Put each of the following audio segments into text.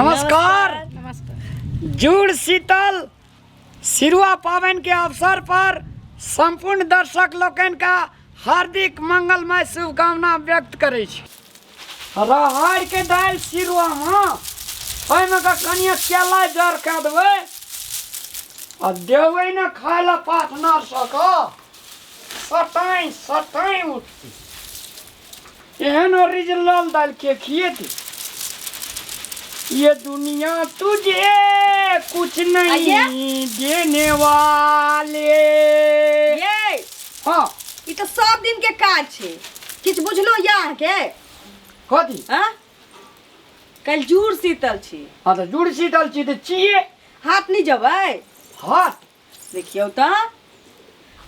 नमस्कार। जुड़ शीतल सिरुआ पावन के अवसर पर संपूर्ण दर्शक लोकन का हार्दिक मंगलमय शुभकामना व्यक्त करे छी। राहड़ के दाल सिरुआ में का कनिया केला जर के देवे आ देवे न खाए ला पाठ न सको सटाई उठती एहन ओरिजिनल दाल के खिएती। ये दुनिया तुझे कुछ नहीं देने वाले। ये हाँ ई तो सब दिन के काज छे, किछ बुझलो या के कथी? हां कल जुड़ शीतल छी। हाँ तो जुड़ शीतल छी तो चाहिए हाथ नहीं जबै हाथ देखियो त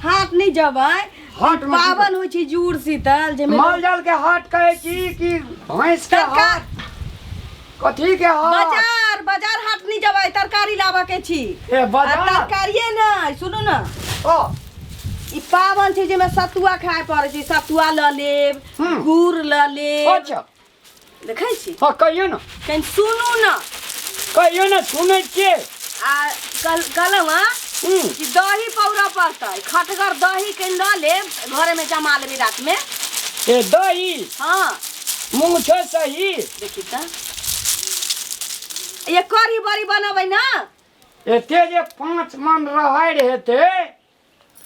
हाथ नहीं जबै हाथ में पावन हो छी जुड़ शीतल जे माल जाल के हाथ कहे छी कि भैंस के हाथ कथी के हाथ? बाजार हाट नहीं जबै तरकारी लाबा के छी। ए बाजार तरकारिए नहीं सुनो ना ओ ई पावन छै जे में सतुआ खाए पड़े छै। सतुआ ल लेब, गुड़ ल लेब। अच्छा देखै छी हाँ कहियो ना कहीं सुनू ना कहियो ना सुनै छियै। आ कहलहुँ कि दही पौरा पड़तै खटगर दही के ल लेब घरे में जमा लेबी रात में। ए दही हाँ मुँह छै सही। देखी त ये कढ़ी बड़ी बनबै ना एते जे 5 मन रहै हेते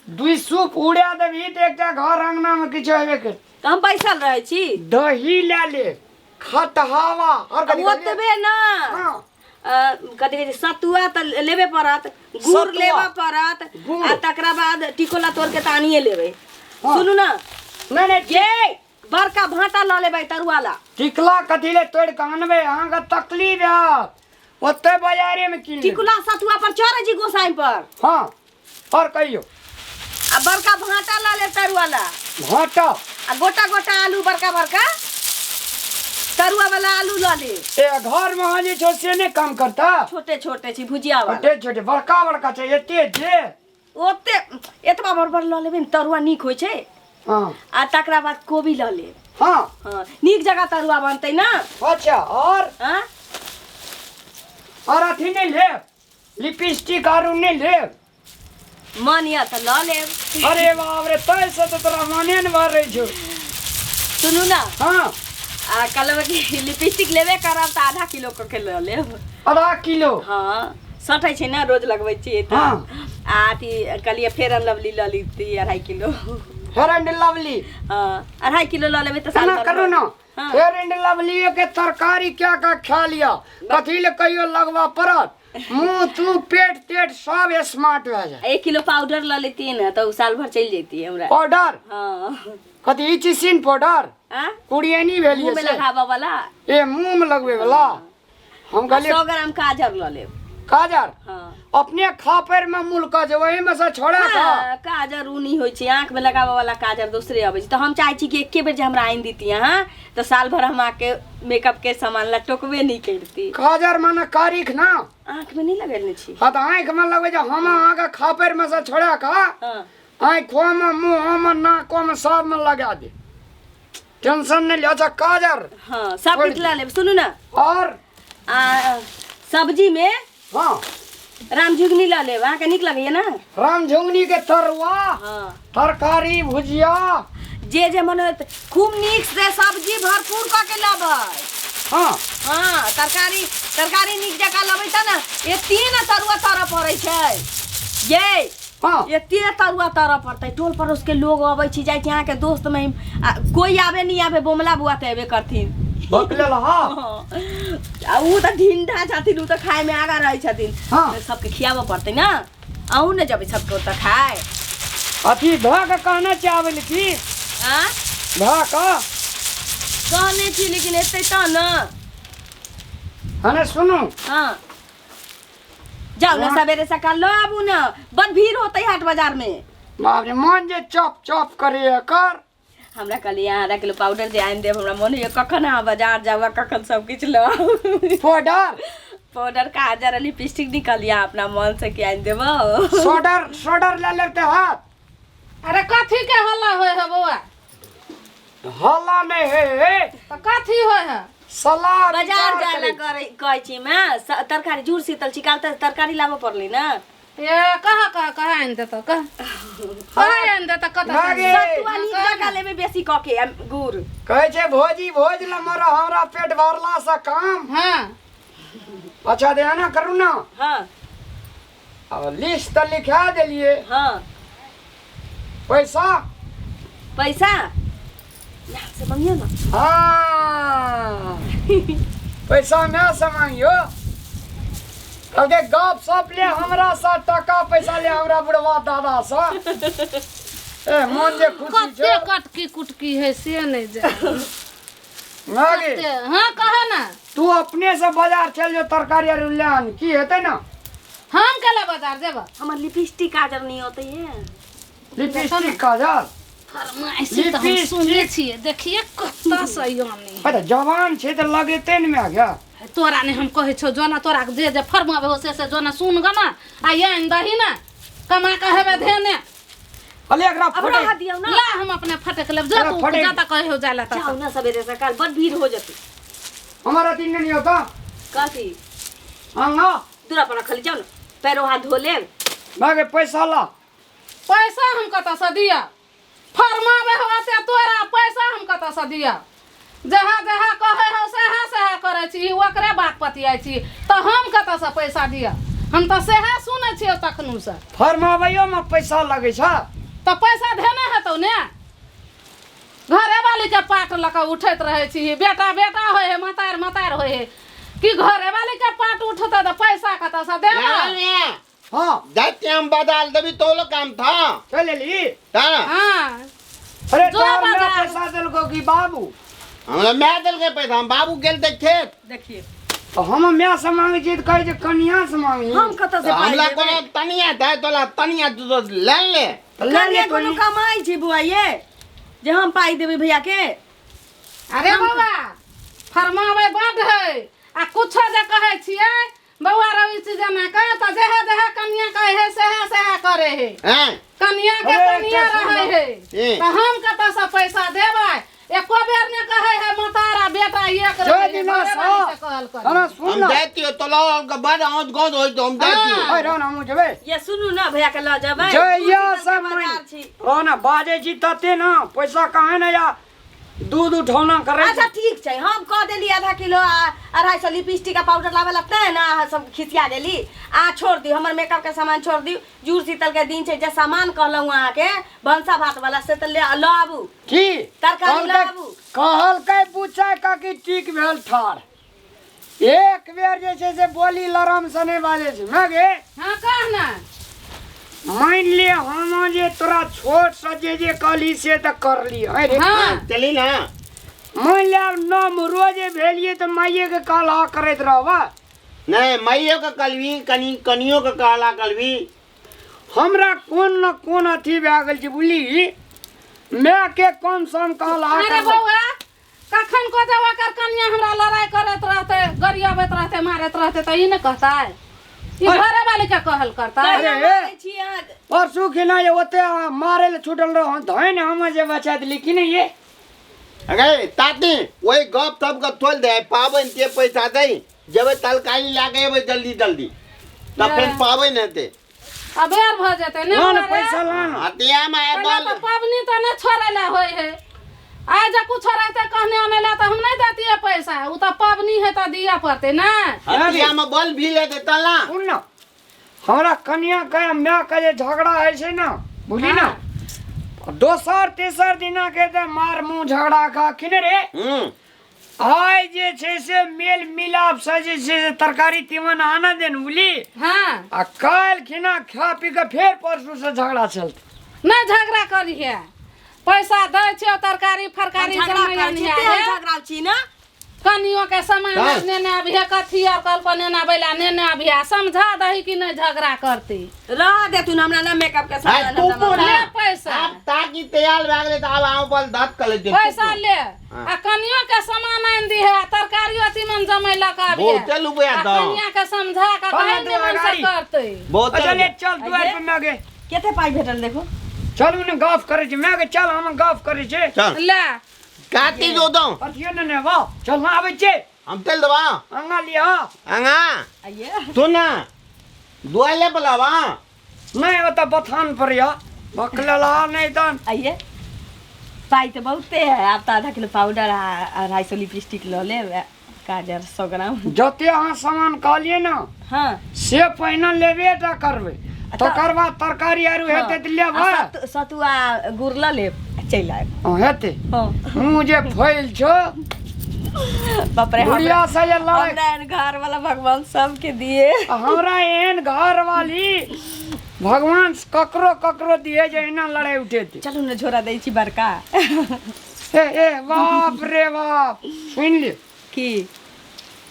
दुई सूप उड़ा देबी तो एकटा घर अंगना में किछ हेबे कर। तो हम बैसल रहे छी दही ले ले खटहावा और कथी ओतबे ना कथी कहै छै सतुआ त लेबे पड़त, गुड़ सतुआ। लेबे पड़त गुड़। आ तकरा बाद टिकोला तोड़ के तानिए लेबै। हाँ। सुनू ना नहीं नहीं ये बड़का भाटा ल लेबै तरुआला। टिकला कथी ले तोड़ के अनबे अहाँ के तकलीफ है ओते बाजारे में किन टिकुला सतुआ पर चढ़े जी गोसाई पर। हाँ और कहियो आ बड़का भाटा ल ले तरुआला भाटा आ गोटा गोटा आलू बड़का बड़का तरुआ वाला आलू ल ले। ए घर में हां जे छो से ने काम करता छोटे छोटे छी भुजिया वाला छोटे छोटे बड़का बड़का छै एते जे ओते एतबा बड़बड़ ल लेबै न तरुआ नीक होइ छै। हाँ आ तकरा बाद कोबी ल ले। हाँ हाँ नीक जगह तरुआ बनतै ना। अच्छा हाँ और अथी नहीं ले लिपस्टिक आरू नहीं ले। मन या त ल लेब। अरे बाप रे तै से तो तोरा माने न भर रही छो। सुनू ना हाँ आ कहलबै कि लिपस्टिक लेबे करब त आधा किलो के ल लेब। आधा किलो हाँ सटै छै ना रोज लगबै छियै त। हाँ। आ अथी कहलिए फेयर एंड लवली ल लीती 2.5 किलो। फेयर एंड लवली हाँ 2.5 किलो ल लेबै त साल ना भर करो ना हाँ। फेयर एंड लवली के तरकारी क्या का खा लिया कथी ले कहियो लगवा पड़त मुंह तू पेट तेट सब स्मार्ट हो जाए। 1 किलो पाउडर ल लेती ना तो साल भर चल जेती हमरा। पाउडर हाँ कथी ई चिसिन पाउडर आ कुड़ियनी भेलिए मुंह में से लगावा वाला ए मुंह में लगवे वाला हम कहलिए 100 ग्राम काजर ल लेब। काजर हाँ अपने खापर में मुल्का जे वही में से छोड़ा था। हाँ, काजर ऊनी होइ छै आंख में लगावा वाला काजर दूसरे आबै छै। तो हम चाहे छी कि एके बेर जे हमरा आइन दीती हां तो साल भर हम आके मेकअप के सामान ला टोकबे नहीं करती। काजर माने कारिख ना आंख में नहीं लगेले छी। हाँ तो आँख में लगवे जो हम आगे खापर में से छोड़ा का हां आँखों में मुँह में नाकों में सब में लगा दे टेंशन नहीं ले। अच्छा काजर हां सब कुछ ला लेब। सुनू ना और सब्जी में हाँ राम झुगनी ला लेब। अहाँ के नीक लगैया ना राम झुंगनी के तरुआ हां तरकारी भुजिया जे मन खूब नीक से सब्जी भरपूर क के लाबै। हाँ हाँ तरकारी नीक जगह लबै त ना एते ना तरुआ तरह पड़ै छै। ये हाँ एते तरुआ तरह पड़तै टोल पड़ोस के लोग अबै छी जाइ छी। अहाँ के दोस्त में कोई आवे नहीं आवे बोमला बुआ त एबे करथिन। बकलेल हाँ आ ऊ त ढिंढा छथिन ऊ त खाए में आगा रहै छथिन। हाँ। सबके खियाबे पड़तै ना आहू ने जबै सबके त खाए। अथी धा के कहना चाहबे की हां धा का कहने छी लेकिन एते त ना। हने सुनो हां जाओ ना सवेरे सकाल लो आबू ना बड़ भीड़ होतै हाट बाजार में। बाप रे मन जे चप चप करे कर हमरा कहलिए 1/2 किलो पाउडर जे आइन देब हमरा मन होइए कखन अहाँ बाजार जाबा कखन सब किछ लो पाउडर काजर लिपस्टिक निकलिए अपना मन से कि आइन देबो। सोडर ले लेते हाथ। अरे कथी के हल्ला होय है बउआ? हल्ला नहीं है तो कथी होय है? सलाह बाजार विचार जाला करे। कहै छी मैं तरकारी जुड़ शीतल छिकाल त तरकारी लाबो पड़ली ना ये कहा आइन देता कहा आइन देता कत मागे। सतुआ नीक जगह लेबे बेसी क के गुड़ कहै छै भोजी भोज ल मर हमरा पेट भरला से काम। हाँ अच्छा ध्यान करू ना। हां अब लिस्ट तो लिखा देलिए। हां पैसा पैसा यहाँ से मांगियो ना हाँ पैसा ना से मांगियो। कहते गप सप ले हमरा सा टका पैसा ले हमरा बुढ़वा दादा सा। ए मन जे खुशी कते छो कटकी कुटकी है से नहीं जा मागे। हाँ कहा ना तू अपने से बाजार चल जो तरकारी और ले आन की हेते ना। हम केला बाजार जेबा हमर लिपस्टिक काजर नहीं होते है लिपस्टिक काजल फरमाइशी तो हम सुने छिए देखिए कत्ता सयानी अरे जवान छे त लगेते न में गया। तोरा ने हम कहे छो जोना तोरा के जे फरमावे हो से जोना सुन ग ना आ आइन दही ना कमा के हेबे धेने अले एकरा अब फटे रहा दियो ना ला हम अपने फटक लेब जा तू फटे। जाता कहे हो जाला ता जाओ ना सवेरे सकाल बड़ भीड़ हो जती हमारा दिन नहीं होता। कथी हां दूरा पर रखल जाओ ना पैरो हाथ धो ले मागे पैसा ला। पैसा हम कत से दिया फरमावे हो से तोरा पैसा हम कत से दिया जहाँ जहाँ कहे हो सेहा करे छी ओकरे बात पतियाई छी तो हम कत से पैसा दिया हम तो सेहा सुने छियो तखनु से फरमावैयो में पैसा लगे छ तो पैसा देने हेतौ ने घरे वाली के पाट लक उठैत रहे छी बेटा बेटा होय है मतार मतार होय है कि घरे वाली के पाट उठता तो पैसा कत से देना। हां जाते हम बदल दबी तो लो काम था चले ली। हाँ हाँ अरे जो तोर में बाजार। पैसा दिल को कि बाबू हमरा मैं दल के पैसा हम बाबू गेल ते खेत देखिए तो हम मैं से मांगे छी त कहे जे कन्या से मांगी। हम कत से पाई हमला लेबे? कोनो तनिया था तोला तनिया तू तो ले ले ले कन्या ले कोनो कोई कमाई छी बुआ ये जे हम पाई देबे भैया के अरे बाबा फरमावे बड है आ कुछ जे कहे छिए बउआ रवि चीज में कहे तो जहे जहे कन्या कहे है सेहा करे है हैं कन्या के अरे, कन्या क्या रहे सुनो? है ए। तो हम कत से पैसा देबै एको बेर ने कहे है मतारा बेटा ये कर जय दिनाश कहल कर अरे सुन हम ना जाती हो तो लो का बाद आउट गोद होई तो हम जाती हो ओए रहो ना मु जेबे ये सुनू ना भैया के ल जेबै जय कुर्सी सब पर बाजार छी। रहो ना बाजे छी तते ना पैसा कहे ना या दूध उठौना करे अच्छा ठीक छै हम कह देली आधा किलो 250 लिपस्टिक का पाउडर लावे लगता है ना सब खिसिया देली आ छोड़ दी हमर मेकअप के सामान छोड़ दी जुड़ शीतल के दिन छै जे सामान कहलौ अहाँ के भंसा भात वाला से त ले ल आबू की तरकारी लाबू कहल के पूछे का कि टिक भेल ठाड़ एक बेर जे छै से बोली लरम से नहीं बाजे छै मागे। हां कह ना मान ले हम जे तोरा छोट से जे कहली से त कर ली अरे हां चली ना मान ले नाम रोजे भेलिए त माइये के काला करैत रहबा। नहीं मैयो का कलवी कनियो का काला कलवी हमरा कोन न कोन अथी भए गेल छै बुझली मैं के कम सम काला अरे करबा। बउआ कखन को जवा कर कन्या हमरा लड़ाई करत रहते गरियाबत रहते मारत रहते त ई न कहता है ई अरे। घरे वाली के कहल करता है अरे, मारै छी अहाँ परसू खिना ये ओते मारे ले छूटल रहो धैन हम जे बचा दिली कि नहीं ये अगे ताती वही गप सब का थोल दे पावन के पैसा दे जब तलकारी लागे अबे जल्दी जल्दी तब फिर पावे न ते अबेर भ जेते ने लान हमारे। पैसा लान हतिया में पहले बल तो पबनी तो न छोड़ेला होय है आज कुछ रहते कहने आने ला तो हम नहीं देती है पैसा वो तो पबनी है तो दिया पड़ते ना हतिया में बल भी ले दे तला सुन ना हमरा कन्या के मैं के जे झगड़ा है छै ना बुझली ना दोसर तेसर दिना के ते मार मुंह झगड़ा का किने रे आय जे छै से मेल मिलाप से जे छै से तरकारी तीमन आना देन बुझली हाँ आ काल खिना खा पी के फेर परसू से झगड़ा चलते नहीं झगड़ा करी है पैसा दे छे तरकारी फरकारी झगड़ा जमाया कर छी नहीं ते है झगड़ा छी ना कनियों के सामान हाँ। नेने अभी है कथी और कल को नेना बैला नेने अभी है समझा दही कि नहीं झगड़ा करती रह दे तू हमरा ना मेकअप के सामान तू ना बोल। ले पैसा अब ताकि तैयार भाग ले तो अब आओ बल दांत कर दे पैसा ले आ कनियों के सामान आन दी है तरकारी अति मन जमैला का भी है बोतल उबे आ दो कनिया के समझा के कहाँ कहीं दे नहीं मन से गाड़ी? करते अच्छा बोतल ले चल दुआर पे मैं गे केते पाई भेटल देखो चल उन्हें गप करे छै मैं के चल हम गप करे छै चल ले काटी दो दो अथियो ने वाह चल ना आबै छे हम तेल दबा अंगा लिया अंगा आइए तू ना दुआले बुलावा नहीं होता बथान पर या बकलला नहीं तन आइए पाई तो बहुते है आप तो आधा किलो पाउडर आ 250 लिपस्टिक लो ले काजर 100 ग्राम जते अहाँ सामान कहलिए ना हाँ से पहिने लेबेटा करबै तकर बाद तरकारी आरु हेतै त लेबै सतुआ गुड़ ल ले चल आए हेतै हाँ मुँह जे फैल छो बाप रे बुढ़िया से ये लड़ाई हमरा एहन घर वाला भगवान सबके दिए हमरा एहन घर वाली भगवान ककरो ककरो दिए जे एना लड़ाई उठेते चलू ने झोरा दै छी बड़का ए बाप रे बाप सुन ले की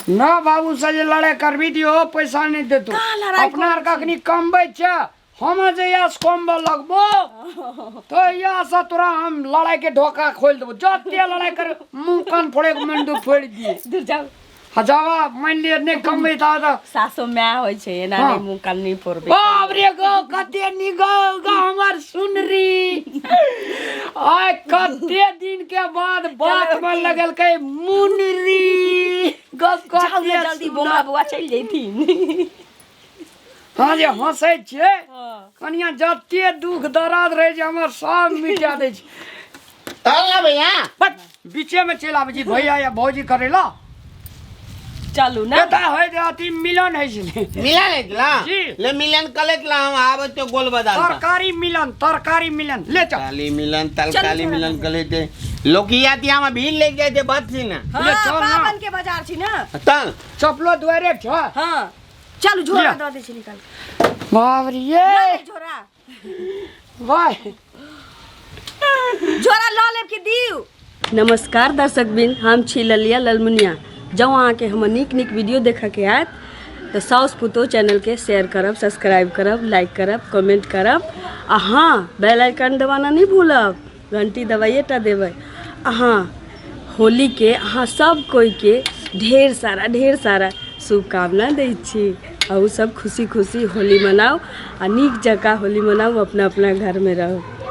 ना बाबू से जे लड़ाई करबी दियो पैसा नहीं देतो का लड़ाई अपना आर कखनी कमबै छ हम जे यास कमबे लगबो तो या से तोरा हम लड़ाई के ढोका खोल देबो जते लड़ाई कर मुंह कान फोड़े के मंडू फोड़ दिए दूर जाओ हजावा मान लिया नहीं कमबै त सासो मै होय छै एना हाँ। नहीं मुंह कान नहीं फोड़बे बाप रे गो कते निगल गा हमर सुनरी आय कते दिन के बाद बात में लगल के मुनरी गप जाओ कते ने जल्दी बोमा बुआ चल जैथिन हां जे हंसै छै हां कनिया जते दुख दर्द रहे जे हमर सब मिटा दे छै ताला भैया बट बीचे में चल आबै छी भैया या भौजी करेला चलू ना एता होय जे अति मिलन है छै मिलन इतला जी। ले मिलन कले तला हम आवे तो गोल बदाल तरकारी मिलन ले चल काली मिलन तलकाली मिलन कले थे लोकिया तिया में भीड़ ले गए थे बात थी ना ले हां चल ना। पावन के बाजार छी ना तल चपलो द्वारे छ हां चलू झोरा लिया। दे छी निकाल बाप रे ये ले झोरा वाह झोरा ल लेब के दिउ नमस्कार दर्शक बिन हम छी ललिया ललमुनिया जब अहाँके हमर नीक नीक वीडियो देखऽ के आयत तो साउस पुतो चैनल के शेयर करब सब्सक्राइब करब लाइक करब कमेंट करब आ हाँ बेल आइकन दबाना नहीं भूलब घंटी दबाइए टा देबै हाँ होली के अहाँ सब कोई के ढेर सारा शुभकामना दै छी अहू सब खुशी खुशी होली मनाओ आ नीक जकाँ होली मनाओ अपना अपना घर में रहो।